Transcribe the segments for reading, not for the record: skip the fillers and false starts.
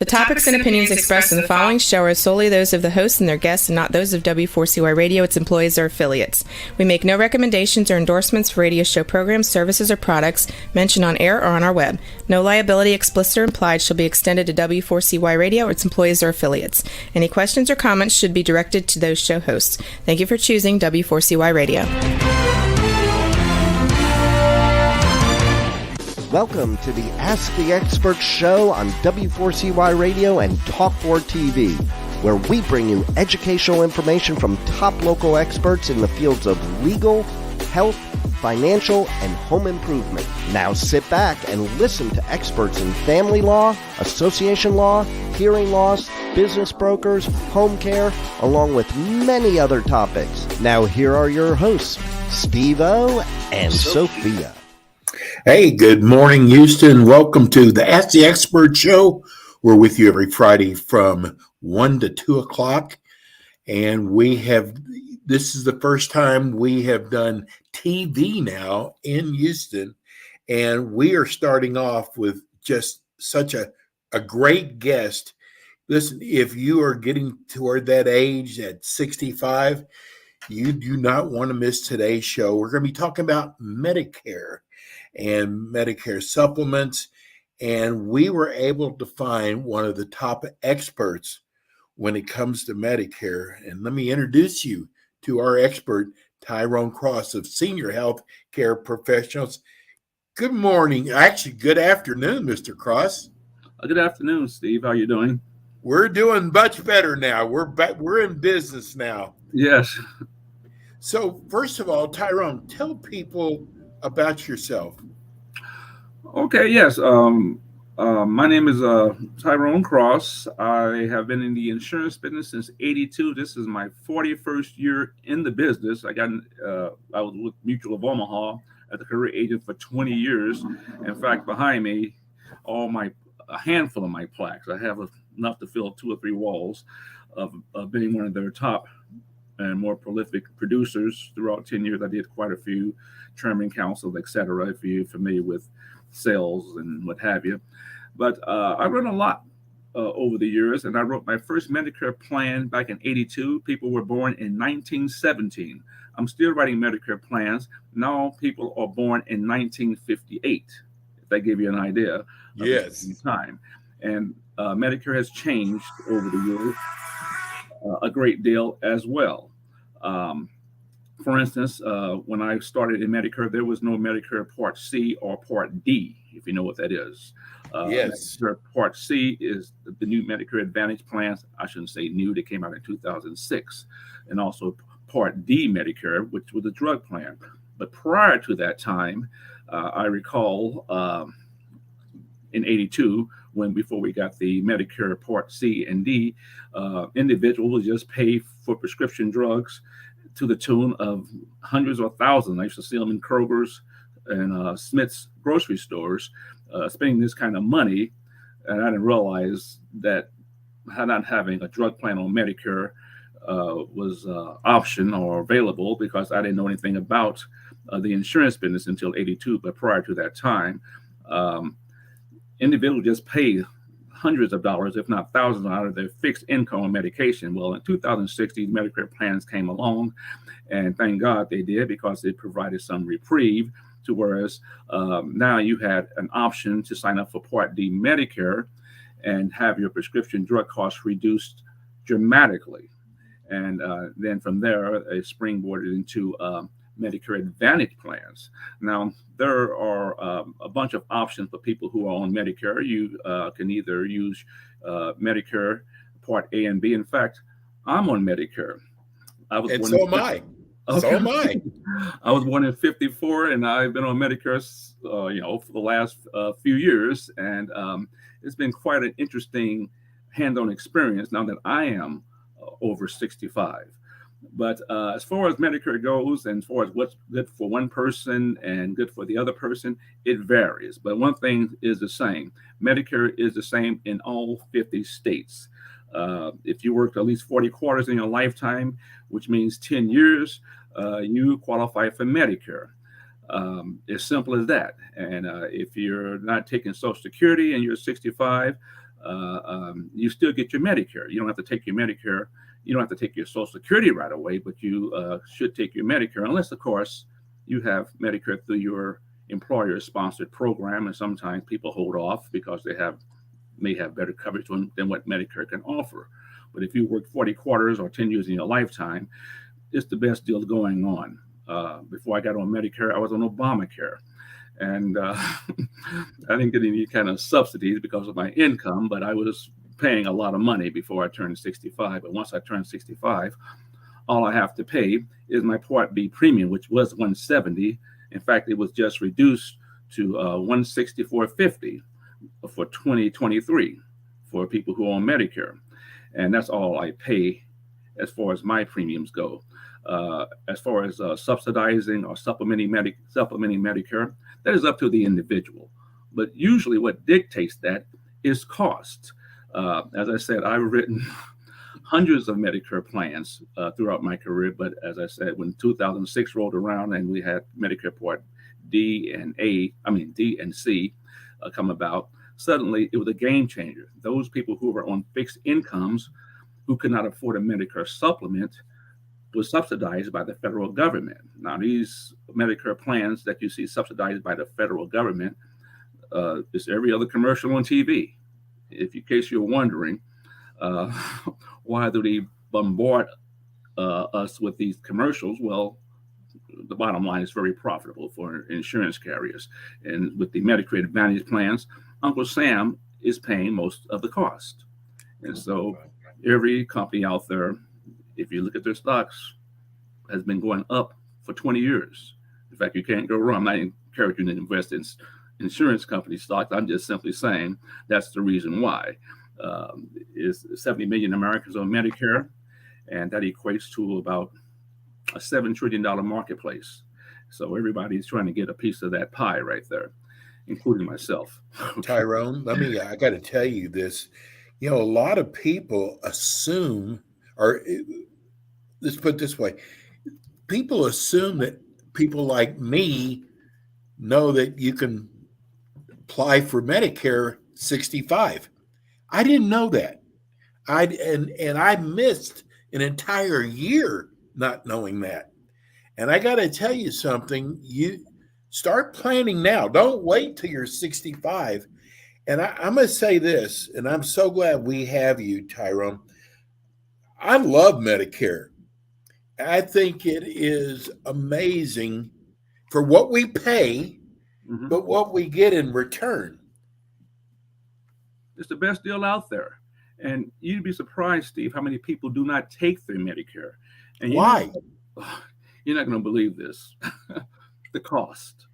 The topics and opinions expressed in the following show are solely those of the hosts and their guests and not those of W4CY Radio, its employees, or affiliates. We make no recommendations or endorsements for radio show programs, services, or products mentioned on air or on our web. No liability, explicit or implied, shall be extended to W4CY Radio or its employees or affiliates. Any questions or comments should be directed to those show hosts. Thank you for choosing W4CY Radio. Welcome to the Ask the Expert show on W4CY Radio and Talk4 TV, where we bring you educational information from top local experts in the fields of legal, health, financial, and home improvement. Now sit back and listen to experts in family law, association law, hearing loss, business brokers, home care, along with many other topics. Now here are your hosts, Steve-O and Sophia. Hey, good morning, Houston. Welcome to the Ask the Expert show. We're with you every Friday from 1 to 2 o'clock. And this is the first time we have done TV now in Houston. And we are starting off with just such a great guest. Listen, if you are getting toward that age at 65, you do not want to miss today's show. We're going to be talking about Medicare and Medicare supplements, and we were able to find one of the top experts when it comes to Medicare. And let me introduce you to our expert, Tyrone Cross of Senior Health Care Professionals. Good morning. Actually, good afternoon, Mr. Cross. Good afternoon, Steve. How you doing? We're doing much better now. We're in business now. Yes. So first of all, Tyrone, tell people about yourself. Okay, yes. My name is Tyrone Cross. I have been in the insurance business since '82. This is my 41st year in the business. I was with Mutual of Omaha as a career agent for 20 years. In fact, behind me, a handful of my plaques. I have enough to fill 2 or 3 walls of being one of their top and more prolific producers. Throughout 10 years, I did quite a few chairman councils, etc., if you're familiar with sales and what have you. But I run a lot over the years, and I wrote my first Medicare plan back in '82. People were born in 1917. I'm still writing Medicare plans. Now people are born in 1958, if that give you an idea of the time. And Medicare has changed over the years a great deal as well. For instance, when I started in Medicare, there was no Medicare Part C or Part D, if you know what that is. Yes. Medicare Part C is the new Medicare Advantage plans. I shouldn't say new, they came out in 2006. And also Part D Medicare, which was a drug plan. But prior to that time, I recall in '82, before we got the Medicare Part C and D, individuals would just pay for prescription drugs to the tune of hundreds or thousands. I used to see them in Kroger's and Smith's grocery stores, spending this kind of money. And I didn't realize that not having a drug plan on Medicare was option or available, because I didn't know anything about the insurance business until '82. But prior to that time, individuals just pay hundreds of dollars, if not thousands, out of their fixed income on medication. Well, in 2006, these Medicare plans came along, and thank God they did, because it provided some reprieve. To whereas now you had an option to sign up for Part D Medicare and have your prescription drug costs reduced dramatically. And then from there, it springboarded into Medicare Advantage plans. Now, there are a bunch of options for people who are on Medicare. You can either use Medicare Part A and B. In fact, I'm on Medicare. So am I. Okay. So am I. I was born in '54, and I've been on Medicare, for the last few years. And it's been quite an interesting hands-on experience now that I am over 65. But as far as Medicare goes, and as far as what's good for one person and good for the other person, it varies. But one thing is the same. Medicare is the same in all 50 states. If you worked at least 40 quarters in your lifetime, which means 10 years, you qualify for Medicare. As simple as that. And if you're not taking Social Security and you're 65, you still get your Medicare. You don't have to take your Medicare. You don't have to take your Social Security right away, but you should take your Medicare, unless, of course, you have Medicare through your employer-sponsored program. And sometimes people hold off because they may have better coverage than what Medicare can offer. But if you work 40 quarters or 10 years in your lifetime, it's the best deal going on. Before I got on Medicare, I was on Obamacare. And I didn't get any kind of subsidies because of my income, but I was paying a lot of money before I turned 65. But once I turned 65, all I have to pay is my Part B premium, which was $170. In fact, it was just reduced to $164.50 for 2023 for people who are on Medicare. And that's all I pay as far as my premiums go. As far as subsidizing or supplementing Medicare, that is up to the individual. But usually what dictates that is cost. As I said, I've written hundreds of Medicare plans throughout my career. But as I said, when 2006 rolled around and we had Medicare Part D and C come about, suddenly it was a game changer. Those people who were on fixed incomes who could not afford a Medicare supplement was subsidized by the federal government. Now, these Medicare plans that you see subsidized by the federal government is every other commercial on TV. In case you're wondering, why do they bombard us with these commercials? Well, the bottom line is very profitable for insurance carriers. And with the Medicare Advantage plans, Uncle Sam is paying most of the cost. And so every company out there, if you look at their stocks, has been going up for 20 years. In fact, you can't go wrong. I'm not encouraging you to invest in insurance company stocks. I'm just simply saying that's the reason why. Is 70 million Americans on Medicare, and that equates to about a $7 trillion marketplace. So everybody's trying to get a piece of that pie right there, including myself. Tyrone, I got to tell you this. A lot of people assume, or let's put it this way, people assume that people like me know that you can apply for Medicare 65. I didn't know that. I missed an entire year not knowing that. And I got to tell you something, you start planning now. Don't wait till you're 65. And I'm going to say this, and I'm so glad we have you, Tyrone. I love Medicare. I think it is amazing for what we pay, but what we get in return. It's the best deal out there. And you'd be surprised, Steve, how many people do not take their Medicare. And why? You're not going to believe this. The cost.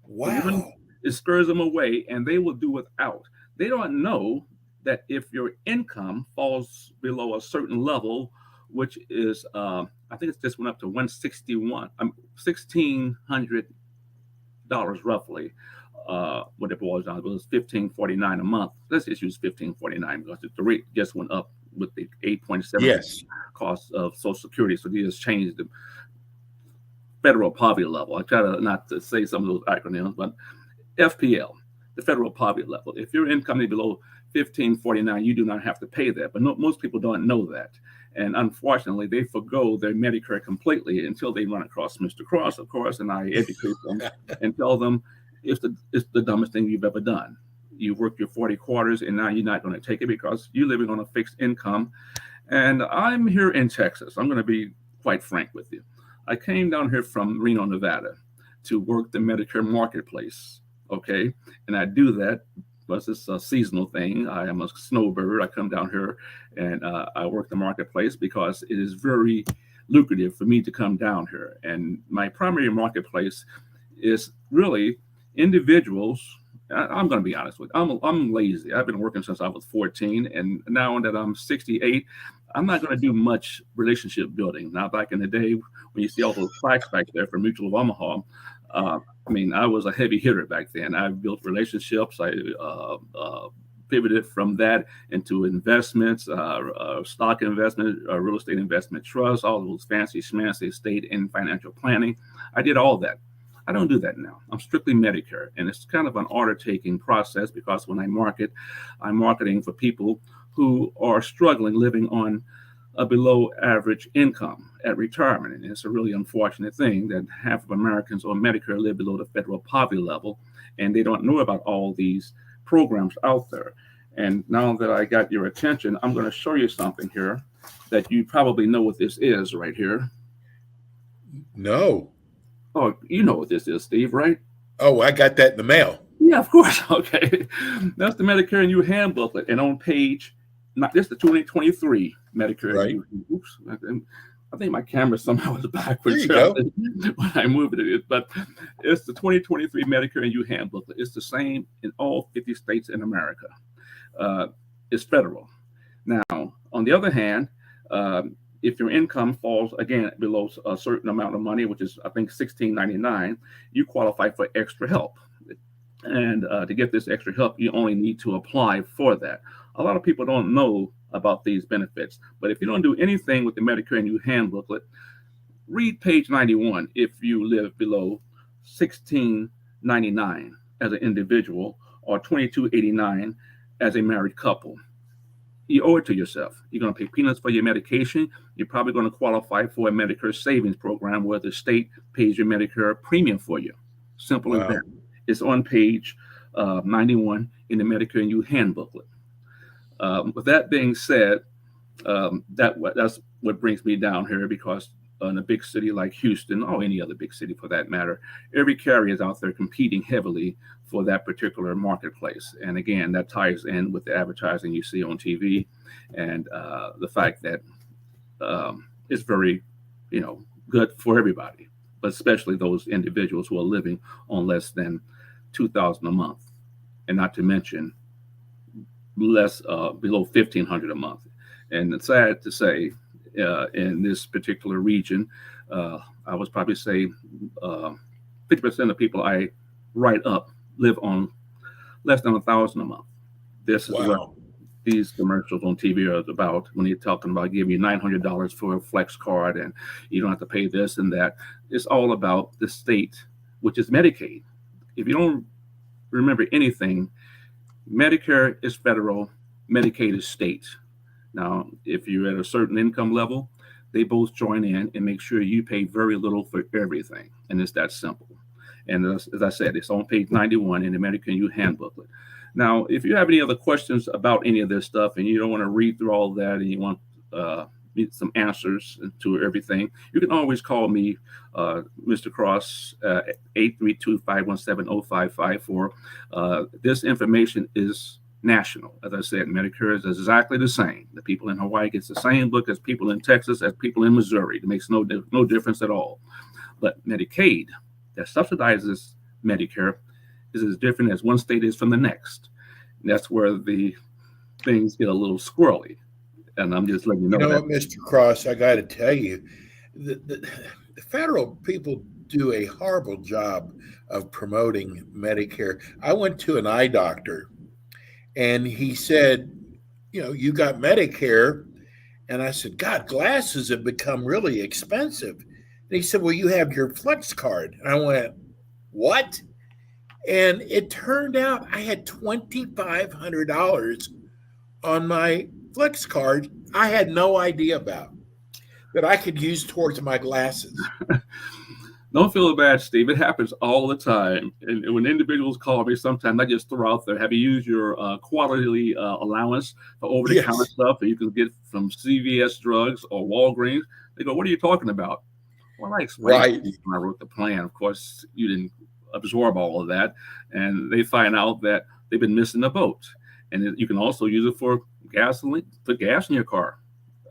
Wow. It scares them away, and they will do without. They don't know that if your income falls below a certain level, which is, I think it just went up to $1,600 roughly. What it was $1,549 a month. Let's just use $1,549 because the rate just went up with the 8.7% cost of Social Security. So they just changed the federal poverty level. I try to not to say some of those acronyms, but FPL, the federal poverty level. If your income is below $1,549, you do not have to pay that. But most people don't know that. And unfortunately, they forgo their Medicare completely until they run across Mr. Cross, of course, and I educate them and tell them it's the dumbest thing you've ever done. You worked your 40 quarters, and now you're not going to take it because you're living on a fixed income. And I'm here in Texas. I'm going to be quite frank with you. I came down here from Reno, Nevada, to work the Medicare marketplace, okay? And I do that because it's a seasonal thing. I am a snowbird. I come down here and I work the marketplace because it is very lucrative for me to come down here. And my primary marketplace is really individuals. I'm going to be honest with you. I'm lazy. I've been working since I was 14, and now that I'm 68, I'm not going to do much relationship building. Now, back in the day, when you see all those plaques back there for Mutual of Omaha, I was a heavy hitter back then. I built relationships. I pivoted from that into investments, stock investment, real estate investment trusts, all those fancy schmancy estate and financial planning. I did all that. I don't do that now. I'm strictly Medicare, and it's kind of an order-taking process because when I market, I'm marketing for people who are struggling living on a below average income at retirement. And it's a really unfortunate thing that half of Americans on Medicare live below the federal poverty level, and they don't know about all these programs out there. And now that I got your attention, I'm going to show you something here that you probably know what this is right here. No. Oh, you know what this is, Steve, right? Oh, I got that in the mail. Yeah, of course. Okay. That's the Medicare and You handbooklet. And on page, not this, the 2023 Medicare Right. and You. Oops. I think my camera somehow was backwards There you when I moved it. But it's the 2023 Medicare and You handbooklet. It's the same in all 50 states in America. It's federal. Now, on the other hand, if your income falls again below a certain amount of money, which is I think $16.99, you qualify for extra help. And to get this extra help, you only need to apply for that. A lot of people don't know about these benefits, but if you don't do anything with the Medicare and You handbooklet, read page 91 if you live below $16.99 as an individual or $22.89 as a married couple. You owe it to yourself. You're going to pay peanuts for your medication. You're probably going to qualify for a Medicare savings program where the state pays your Medicare premium for you. Simple as that. It's on page 91 in the Medicare and You handbooklet. With that being said, that's what brings me down here, because in a big city like Houston, or any other big city for that matter, every carrier is out there competing heavily for that particular marketplace. And again, that ties in with the advertising you see on TV and the fact that it's very, good for everybody, but especially those individuals who are living on less than $2,000 a month, and not to mention less below $1,500 a month. And it's sad to say, in this particular region, I would probably say 50% of people I write up live on less than $1,000 a month. This is what these commercials on TV are about when you're talking about giving you $900 for a flex card and you don't have to pay this and that. It's all about the state, which is Medicaid. If you don't remember anything, Medicare is federal, Medicaid is state. Now, if you're at a certain income level, they both join in and make sure you pay very little for everything. And it's that simple. And as I said, it's on page 91 in the Medicare and You handbooklet. Now, if you have any other questions about any of this stuff and you don't want to read through all of that and you want some answers to everything, you can always call me, Mr. Cross, 832-517-0554. This information is national. As I said, Medicare is exactly the same. The people in Hawaii get the same book as people in Texas, as people in Missouri. It makes no difference at all. But Medicaid, that subsidizes Medicare, is as different as one state is from the next. And that's where the things get a little squirrely. And I'm just letting you know. You know what, Mr. Cross, I got to tell you, the federal people do a horrible job of promoting Medicare. I went to an eye doctor, and he said, you got Medicare. And I said, God, glasses have become really expensive. And he said, well, you have your flex card. And I went, what? And it turned out I had $2,500 on my flex card I had no idea about that I could use towards my glasses. Don't feel bad, Steve. It happens all the time. And when individuals call me, sometimes I just throw out there, have you used your quarterly allowance for over-the-counter stuff that you can get from CVS Drugs or Walgreens? They go, what are you talking about? Well, I explained when I wrote the plan. Of course, you didn't absorb all of that. And they find out that they've been missing the boat. And you can also use it for gasoline, put gas in your car.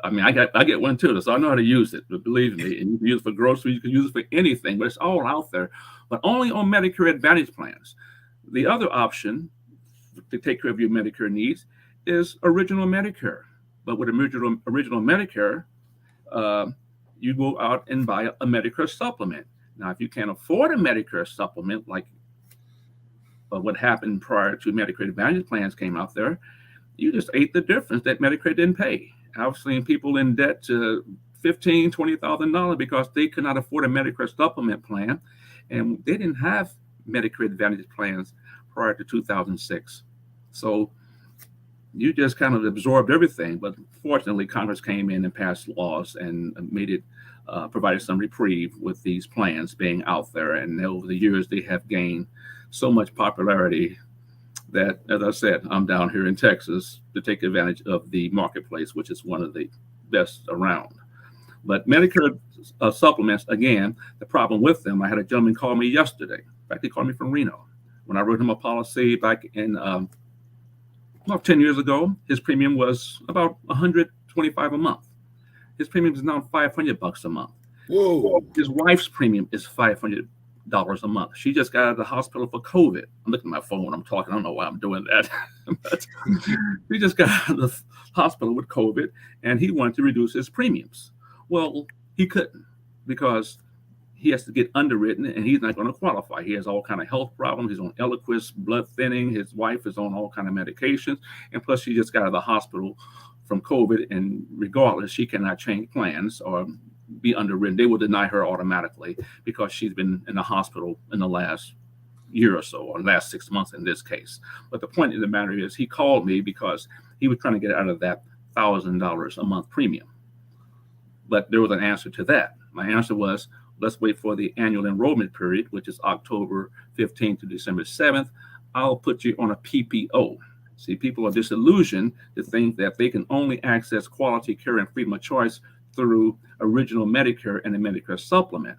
I mean, I get one too, so I know how to use it. But believe me, and you can use it for groceries, you can use it for anything, but it's all out there. But only on Medicare Advantage plans. The other option to take care of your Medicare needs is original Medicare. But with original Medicare, you go out and buy a Medicare supplement. Now, if you can't afford a Medicare supplement, like what happened prior to Medicare Advantage plans came out there, you just ate the difference that Medicare didn't pay. I've seen people in debt to $15,000, $20,000 because they could not afford a Medicare supplement plan. and they didn't have Medicare Advantage plans prior to 2006. So you just kind of absorbed everything. But fortunately, Congress came in and passed laws and made it, provided some reprieve with these plans being out there. And over the years, they have gained so much popularity that, as I said, I'm down here in Texas to take advantage of the marketplace, which is one of the best around. But Medicare supplements, again, the problem with them, I had a gentleman call me yesterday. In fact, he called me from Reno. When I wrote him a policy back in about 10 years ago, his premium was about $125 a month. His premium is now $500 a month. Whoa. His wife's premium is $500 a month. She just got out of the hospital for COVID. I'm looking at my phone when I'm talking. I don't know why I'm doing that. But he just got out of the hospital with COVID, and he wanted to reduce his premiums. Well, he couldn't because he has to get underwritten, and he's not going to qualify. He has all kind of health problems. He's on Eliquis, blood thinning. His wife is on all kind of medications, and plus she just got out of the hospital from COVID, and regardless, she cannot change plans or be underwritten. They will deny her automatically because she's been in the hospital in the last year or so, or last 6 months in this case. But the point of the matter is, he called me because he was trying to get out of that $1,000 a month premium. But there was an answer to that. My answer was, let's wait for the annual enrollment period, which is October 15th to December 7th. I'll put you on a PPO. See, people are disillusioned to think that they can only access quality care and freedom of choice through original Medicare and the Medicare supplement.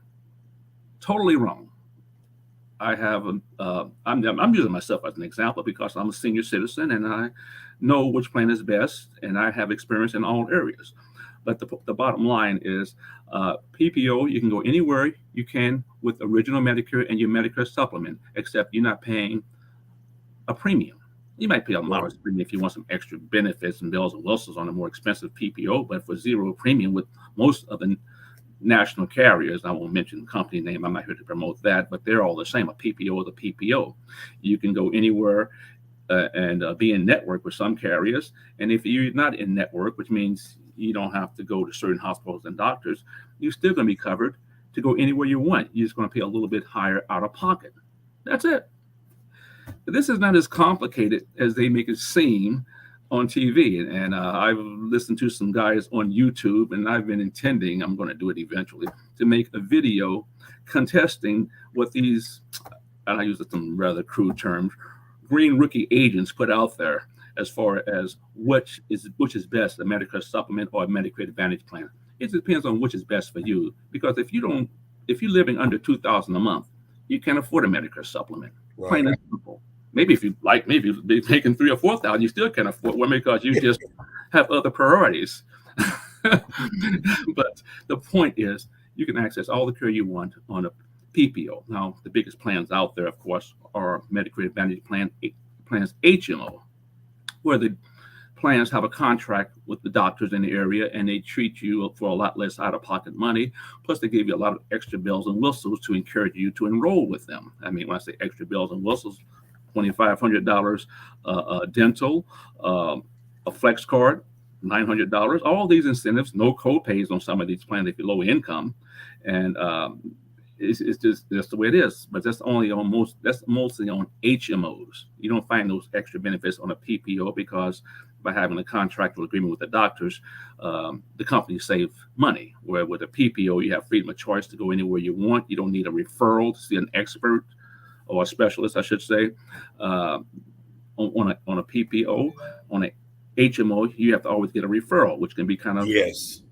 Totally wrong. I have, I'm using myself as an example because I'm a senior citizen and I know which plan is best, and I have experience in all areas. But the bottom line is PPO, you can go anywhere you can with original Medicare and your Medicare supplement, except you're not paying a premium. You might pay a modest premium if you want some extra benefits and bells and whistles on a more expensive PPO, but for zero premium with most of the national carriers, I won't mention the company name, I'm not here to promote that, but they're all the same. A PPO is a PPO. You can go anywhere and be in network with some carriers. And if you're not in network, which means you don't have to go to certain hospitals and doctors, you're still going to be covered to go anywhere you want. You're just going to pay a little bit higher out of pocket. That's it. This is not as complicated as they make it seem on TV. And I've listened to some guys on YouTube, and I've been intending, I'm going to do it eventually, to make a video contesting what these, and I use some rather crude terms, green rookie agents put out there as far as which is best, a Medicare supplement or a Medicare Advantage plan. It depends on which is best for you. Because if you're living under $2,000 a month, you can't afford a Medicare supplement. Right. Plain and simple. Maybe if you like, maybe you'd be making $3,000 or $4,000, you still can't afford one because you just have other priorities. But the point is, you can access all the care you want on a PPO. Now, the biggest plans out there, of course, are Medicare Advantage plans HMO, where the plans have a contract with the doctors in the area, and they treat you for a lot less out-of-pocket money. Plus, they give you a lot of extra bells and whistles to encourage you to enroll with them. I mean, when I say extra bells and whistles, $2,500 dental, a flex card, $900, all these incentives, no co-pays on some of these plans if you're low income. And it's just the way it is. But that's mostly on HMOs. You don't find those extra benefits on a PPO because by having a contractual agreement with the doctors, the companies save money. Where with a PPO, you have freedom of choice to go anywhere you want. You don't need a referral to see an expert or a specialist, I should say. On a PPO, on a HMO, you have to always get a referral, which can be kind of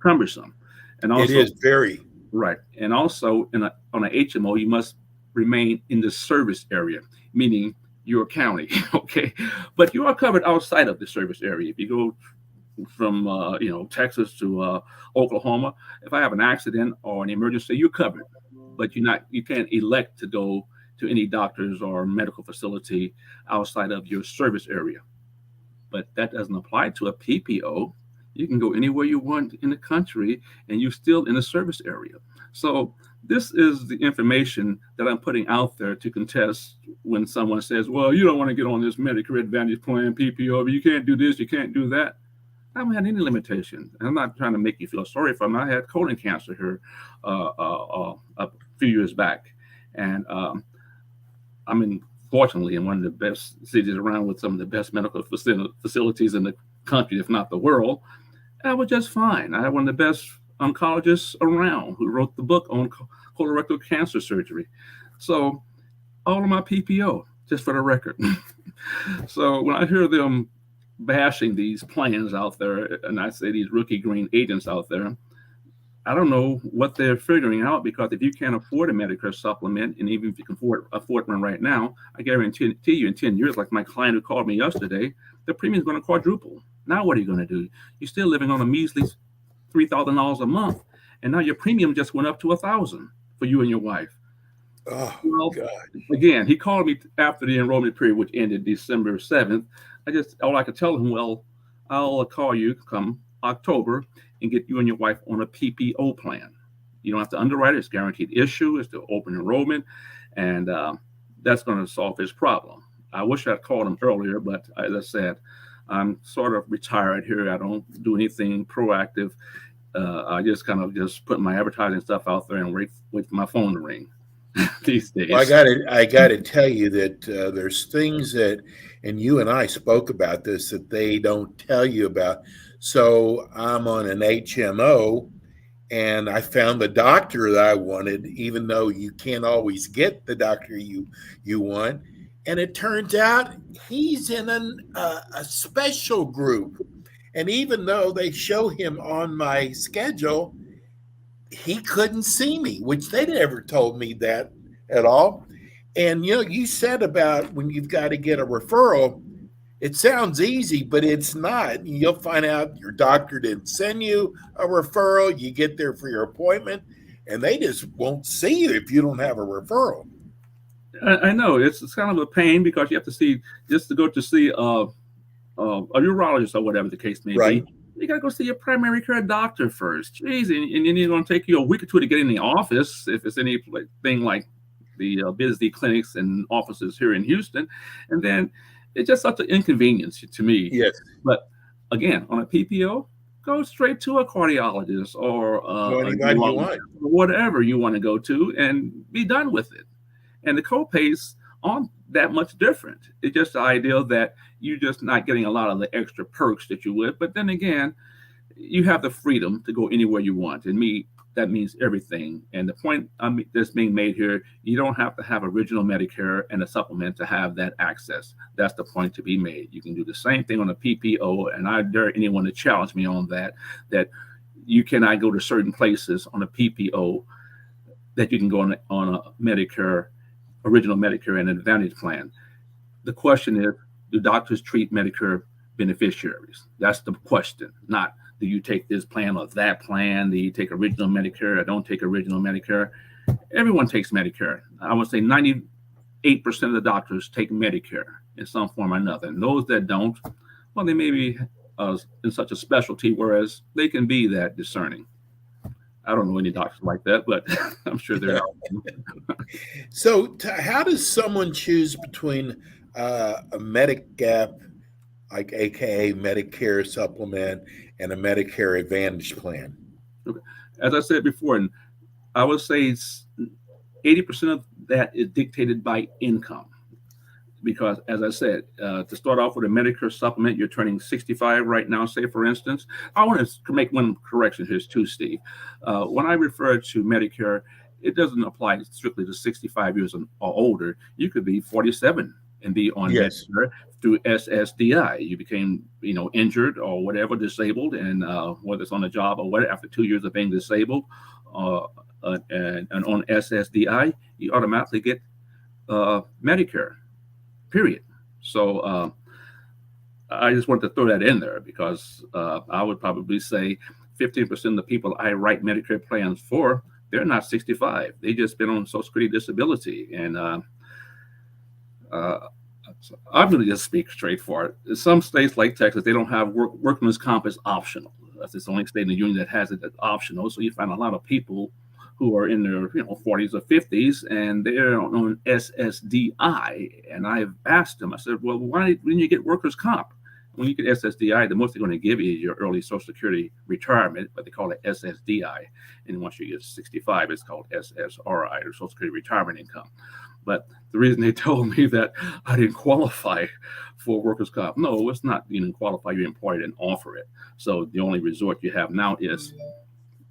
cumbersome. And also, it is very right. And also, on an HMO, you must remain in the service area, meaning your county, okay? But you are covered outside of the service area. If you go from Texas to Oklahoma, if I have an accident or an emergency, you're covered. But you can't elect to go to any doctors or medical facility outside of your service area. But that doesn't apply to a PPO. You can go anywhere you want in the country and you're still in a service area. So this is the information that I'm putting out there to contest when someone says, well, you don't want to get on this Medicare Advantage plan, PPO, but you can't do this, you can't do that. I haven't had any limitation. I'm not trying to make you feel sorry for me. I had colon cancer here a few years back. And fortunately, in one of the best cities around with some of the best medical facilities in the country, if not the world. I was just fine. I had one of the best oncologists around who wrote the book on colorectal cancer surgery. So all of my PPO, just for the record. So when I hear them bashing these plans out there, and I say these rookie green agents out there, I don't know what they're figuring out, because if you can't afford a Medicare supplement, and even if you can afford one right now, I guarantee you in 10 years, like my client who called me yesterday, the premium is going to quadruple. Now what are you going to do? You're still living on a measly $3,000 a month, and now your premium just went up to $1,000 for you and your wife. Oh, Well, God. again, he called me after the enrollment period, which ended December 7th. All I could tell him, well, I'll call you come October and get you and your wife on a PPO plan. You don't have to underwrite it. It's guaranteed issue. It's the open enrollment. And that's going to solve his problem. I wish I'd called him earlier, but as I said, I'm sort of retired here. I don't do anything proactive. I just kind of just put my advertising stuff out there and wait for my phone to ring these days. Well, I got to tell you that there's things that, and you and I spoke about this, that they don't tell you about. So I'm on an HMO, and I found the doctor that I wanted, even though you can't always get the doctor you want. And it turns out he's in a special group. And even though they show him on my schedule, he couldn't see me, which they never told me that at all. And, you said about when you've got to get a referral, it sounds easy, but it's not. You'll find out your doctor didn't send you a referral. You get there for your appointment, and they just won't see you if you don't have a referral. I know it's kind of a pain, because you have to see, just to go to see a urologist or whatever the case may Right. be. You got to go see your primary care doctor first. Jeez, and then it's going to take you a week or two to get in the office if it's anything like the busy clinics and offices here in Houston. And then it's just such an inconvenience to me. Yes. But again, on a PPO, go straight to a cardiologist or Anybody you want. whatever you want to go to, and be done with it. And the co-pays aren't that much different. It's just the idea that you're just not getting a lot of the extra perks that you would. But then again, you have the freedom to go anywhere you want. And that means everything. And the point that's being made here, you don't have to have original Medicare and a supplement to have that access. That's the point to be made. You can do the same thing on a PPO, and I dare anyone to challenge me on that you cannot go to certain places on a PPO that you can go on a Medicare, original Medicare and Advantage plan. The question is, do doctors treat Medicare beneficiaries? That's the question, not do you take this plan or that plan? Do you take original Medicare or don't take original Medicare? Everyone takes Medicare. I would say 98% of the doctors take Medicare in some form or another. And those that don't, well, they may be in such a specialty, whereas they can be that discerning. I don't know any doctors like that, but I'm sure there are. So how does someone choose between a Medigap, like AKA Medicare supplement, and a Medicare Advantage plan? Okay. As I said before, and I would say 80% of that is dictated by income. Because, as I said, to start off with a Medicare supplement, you're turning 65 right now, say, for instance. I want to make one correction here too, Steve. When I refer to Medicare, it doesn't apply strictly to 65 years or older. You could be 47 and be on Medicare through SSDI. You became, injured or whatever, disabled, and whether it's on a job or whatever, after 2 years of being disabled, and on SSDI, you automatically get Medicare. Period. So I just wanted to throw that in there, because I would probably say 15% of the people I write Medicare plans for, they're not 65. They just been on Social Security disability. And I'm going to just speak straightforward. In some states like Texas, they don't have workman's comp as optional. That's the only state in the union that has it as optional. So you find a lot of people who are in their 40s or 50s, and they're on SSDI. And I've asked them, I said, well, why didn't you get workers' comp? when you get SSDI, the most they're going to give you is your early Social Security retirement, but they call it SSDI. And once you get 65, it's called SSRI, or Social Security Retirement Income. But the reason they told me that I didn't qualify for workers' comp, no, it's not you didn't qualify, your employer didn't offer it. So the only resort you have now is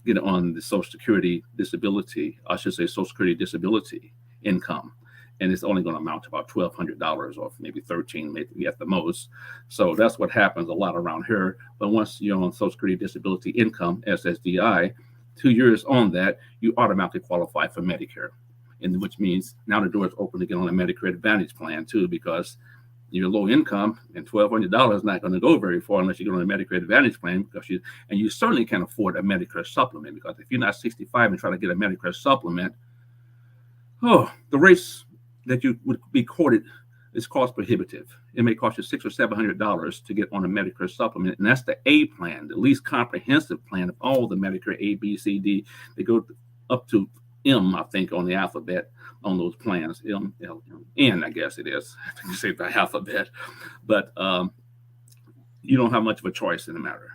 get on the Social Security disability, I should say Social Security disability income. And it's only going to amount to about $1,200 or maybe $1,300 maybe at the most. So that's what happens a lot around here. But once you're on Social Security disability income, SSDI, 2 years on that, you automatically qualify for Medicare. And which means now the door is open to get on a Medicare Advantage plan too, because you're low income and $1,200 is not going to go very far unless you get on a Medicare Advantage plan, because you certainly can't afford a Medicare supplement, because if you're not 65 and try to get a Medicare supplement, the rates that you would be quoted is cost prohibitive. It may cost you $600 or $700 to get on a Medicare supplement, and that's the A plan, the least comprehensive plan of all the Medicare A, B, C, D. They go up to M, I think, on the alphabet on those plans. M, L, M, N, I guess it is. I think you say the alphabet, but you don't have much of a choice in the matter.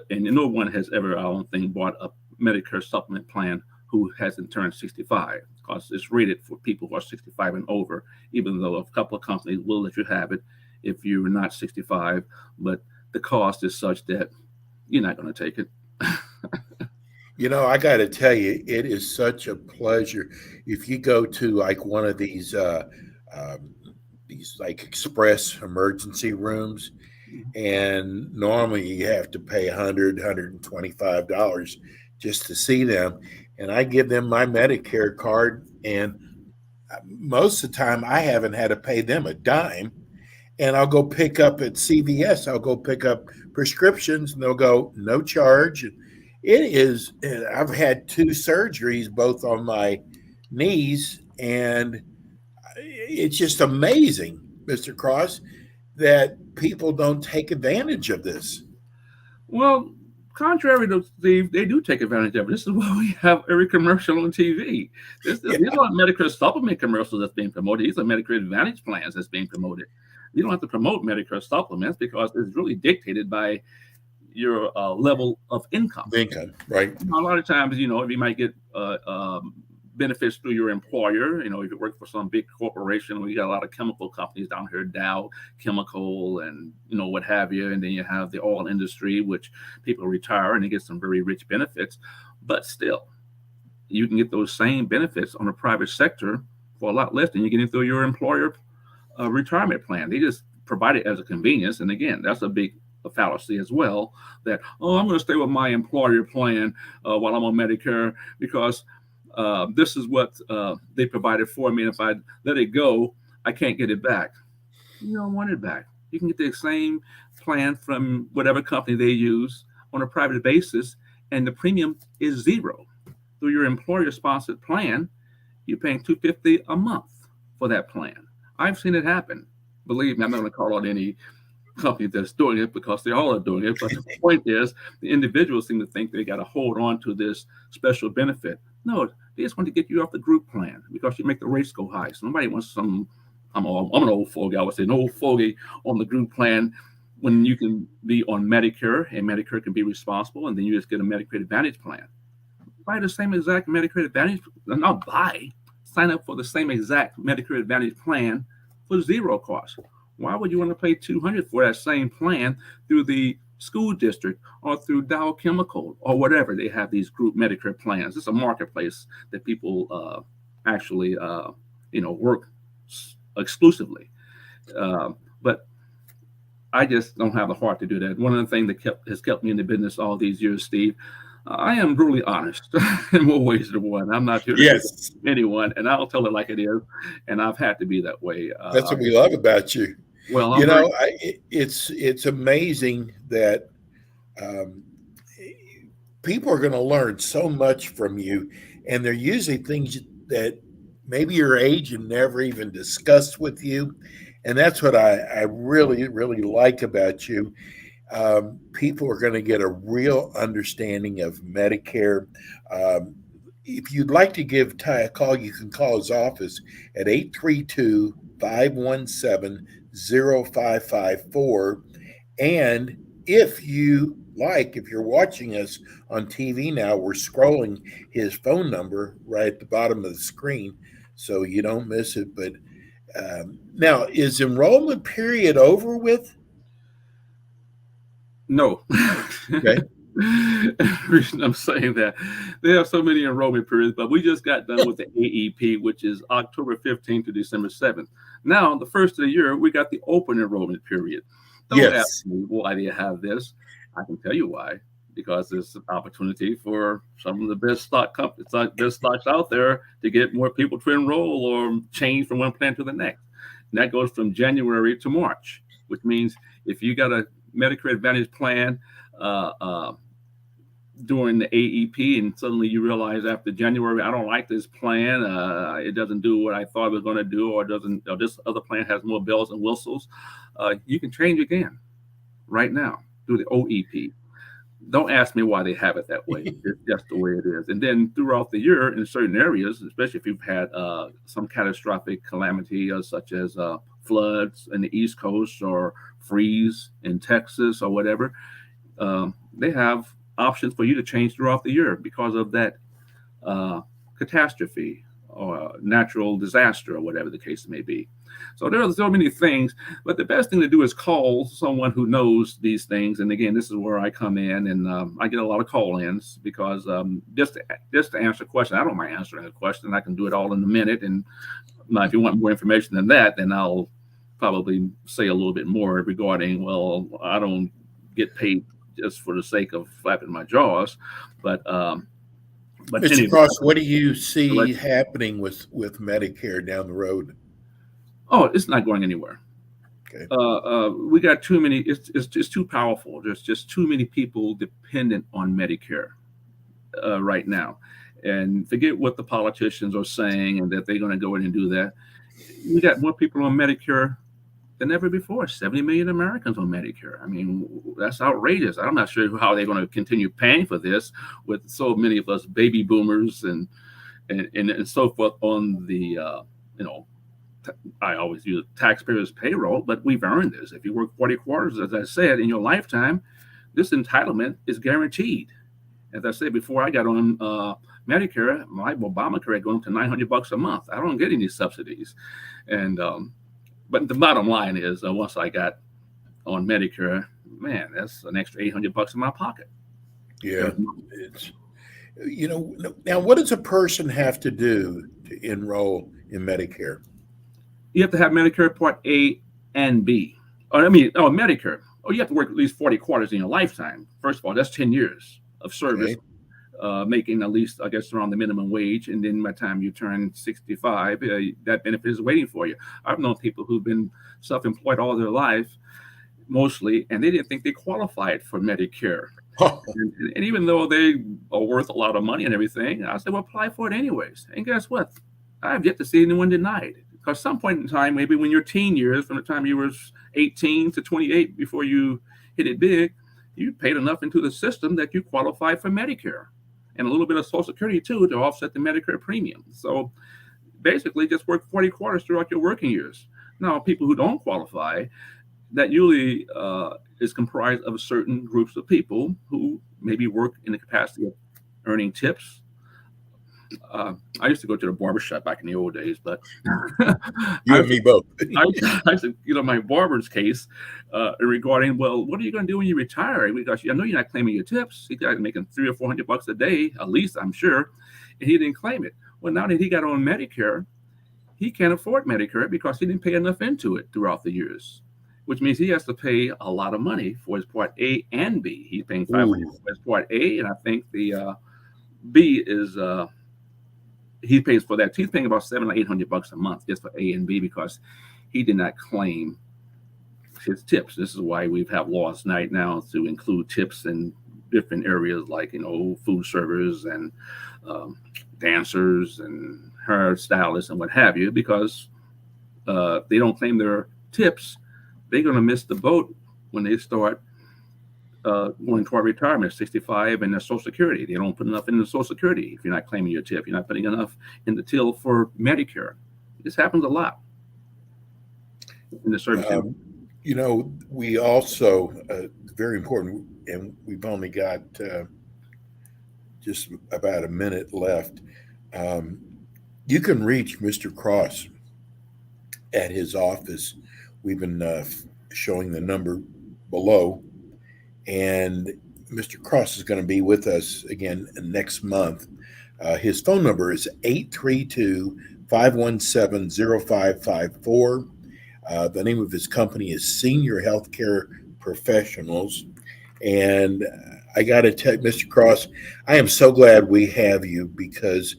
And no one has ever, I don't think, bought a Medicare supplement plan who hasn't turned 65, because it's rated for people who are 65 and over, even though a couple of companies will let you have it if you're not 65, but the cost is such that you're not going to take it. I got to tell you, it is such a pleasure. If you go to like one of these like express emergency rooms, and normally you have to pay $100, $125 just to see them. And I give them my Medicare card, and most of the time I haven't had to pay them a dime. And I'll go pick up at CVS, I'll go pick up prescriptions, and they'll go, no charge. I've had 2 surgeries, both on my knees, and it's just amazing, Mr. Cross, that people don't take advantage of this. Well, contrary to Steve, they do take advantage of it. This is why we have every commercial on TV. These aren't Medicare supplement commercials that's being promoted. These are Medicare Advantage plans that's being promoted. You don't have to promote Medicare supplements because it's really dictated by your level of income. Right. A lot of times, you might get benefits through your employer. If you work for some big corporation, we got a lot of chemical companies down here, Dow Chemical and, what have you. And then you have the oil industry, which people retire and they get some very rich benefits. But still, you can get those same benefits on the private sector for a lot less than you're getting through your employer retirement plan. They just provide it as a convenience. And again, that's a fallacy as well, that, I'm going to stay with my employer plan while I'm on Medicare because this is what they provided for me. And if I let it go, I can't get it back. You don't want it back. You can get the same plan from whatever company they use on a private basis, and the premium is zero. Through your employer-sponsored plan, you're paying $250 a month for that plan. I've seen it happen. Believe me, I'm not going to call out any company that's doing it because they all are doing it. But the point is, the individuals seem to think they got to hold on to this special benefit. No, they just want to get you off the group plan because you make the rates go high. So nobody wants I'm an old fogey. I would say an old fogey on the group plan when you can be on Medicare, and Medicare can be responsible, and then you just get a Medicare Advantage plan. Buy the same exact Medicare Advantage, not buy, sign up for the same exact Medicare Advantage plan for zero cost. Why would you want to pay $200 for that same plan through the school district or through Dow Chemical or whatever? They have these group Medicare plans. It's a marketplace that people actually work exclusively. But I just don't have the heart to do that. One of the things that has kept me in the business all these years, Steve, I am brutally honest in more ways than one. I'm not here to yes. anyone, and I'll tell it like it is, and I've had to be that way. That's what we love about you. Well, it's amazing that people are going to learn so much from you, and they're usually things that maybe your agent never even discussed with you, and that's what I really, really like about you. People are going to get a real understanding of Medicare. If you'd like to give Ty a call, you can call his office at 832-517-0554. And if you're watching us on TV now, we're scrolling his phone number right at the bottom of the screen so you don't miss it. But now, is enrollment period over with? No. Okay. The reason I'm saying that, they have so many enrollment periods, but we just got done with the AEP, which is October 15th to December 7th. Now, the first of the year, we got the open enrollment period. Don't ask me why they have this. I can tell you why. Because there's an opportunity for some of the best stocks out there to get more people to enroll or change from one plan to the next. And that goes from January to March, which means if you got a Medicare Advantage plan during the AEP and suddenly you realize after January, I don't like this plan, it doesn't do what I thought it was going to do, or this other plan has more bells and whistles, you can change again right now through the OEP. Don't ask me why they have it that way. It's just the way it is. And then throughout the year, in certain areas, especially if you've had some catastrophic calamity, such as floods in the East Coast or freeze in Texas or whatever, they have options for you to change throughout the year because of that catastrophe or natural disaster or whatever the case may be. So there are so many things, but the best thing to do is call someone who knows these things. And again, this is where I come in, and I get a lot of call-ins because just to answer a question, I don't mind answering a question. I can do it all in a minute. And if you want more information than that, then I'll probably say a little bit more regarding, well, I don't get paid just for the sake of flapping my jaws, but Mr. anyway, Cross, what do you see happening with Medicare down the road? Oh, it's not going anywhere. Okay. We got too many. It's just too powerful. There's just too many people dependent on Medicare right now. And forget what the politicians are saying and that they're going to go in and do that. We got more people on Medicare than ever before. 70 million Americans on Medicare. I mean, that's outrageous. I'm not sure how they're going to continue paying for this with so many of us baby boomers and so forth on the I always use taxpayers' payroll, but we've earned this. If you work 40 quarters, as I said, in your lifetime, this entitlement is guaranteed. As I said before, I got on Medicare, my Obamacare had gone up to $900 a month. I don't get any subsidies, and but the bottom line is, once I got on Medicare, man, that's an extra $800 in my pocket. Yeah, it's now what does a person have to do to enroll in Medicare? You have to have Medicare Part A and B. Medicare. You have to work at least 40 quarters in your lifetime. First of all, that's 10 years of service, making at least, I guess, around the minimum wage. And then by the time you turn 65, that benefit is waiting for you. I've known people who've been self-employed all their life, mostly, and they didn't think they qualified for Medicare. And even though they are worth a lot of money and everything, I said, well, apply for it anyways. And guess what? I have yet to see anyone denied it. Because some point in time, maybe when your teen years, from the time you were 18 to 28, before you hit it big, you paid enough into the system that you qualified for Medicare and a little bit of Social Security, too, to offset the Medicare premium. So basically, just work 40 quarters throughout your working years. Now, people who don't qualify, that usually is comprised of certain groups of people who maybe work in the capacity of earning tips. I used to go to the barbershop back in the old days, but you and me both. I said, my barber's case regarding, well, what are you going to do when you retire? Because I know you're not claiming your tips. He got making $300 or $400 a day, at least, I'm sure, and he didn't claim it. Well, now that he got on Medicare, he can't afford Medicare because he didn't pay enough into it throughout the years, which means he has to pay a lot of money for his Part A and B. He's paying $500 for his Part A, and I think the B is. He pays for that. He's paying about $700 or $800 a month just for A and B because he did not claim his tips. This is why we have laws right now to include tips in different areas like food servers and dancers and hairstylists and what have you, because they don't claim their tips. They're going to miss the boat when they start going toward retirement, 65, and their Social Security. They don't put enough in the Social Security. If you're not claiming your tip, you're not putting enough in the till for Medicare. This happens a lot in the service. We also, very important, and we've only got just about a minute left. You can reach Mr. Cross at his office. We've been showing the number below, and Mr. Cross is going to be with us again next month. His phone number is 832-517-0554. The name of his company is Senior Healthcare Professionals. And I got to tell Mr. Cross, I am so glad we have you, because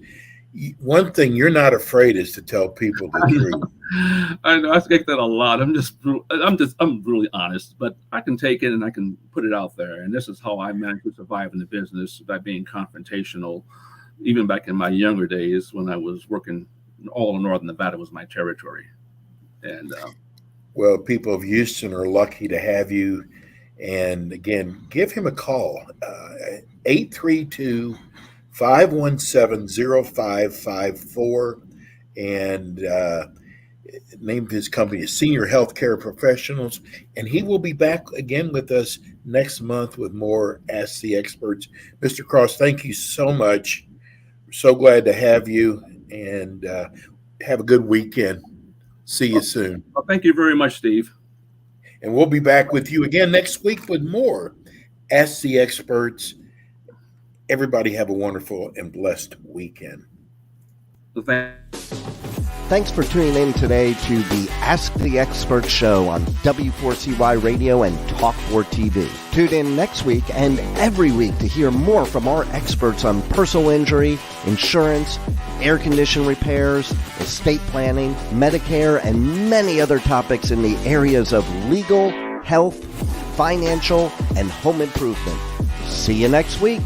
one thing you're not afraid is to tell people the truth. I know I get that a lot. I'm really honest, but I can take it and I can put it out there. And this is how I managed to survive in the business, by being confrontational. Even back in my younger days, when I was working, all of Northern Nevada was my territory. And well, people of Houston are lucky to have you. And again, give him a call, 832-517-0554. And name of his company is Senior Healthcare Professionals. And he will be back again with us next month with more Ask the Experts. Mr. Cross, thank you so much. We're so glad to have you, and have a good weekend. See you soon. Well, thank you very much, Steve. And we'll be back with you again next week with more Ask the Experts. Everybody have a wonderful and blessed weekend. Thanks for tuning in today to the Ask the Expert show on W4CY Radio and Talk4 TV. Tune in next week and every week to hear more from our experts on personal injury, insurance, air condition repairs, estate planning, Medicare, and many other topics in the areas of legal, health, financial, and home improvement. See you next week.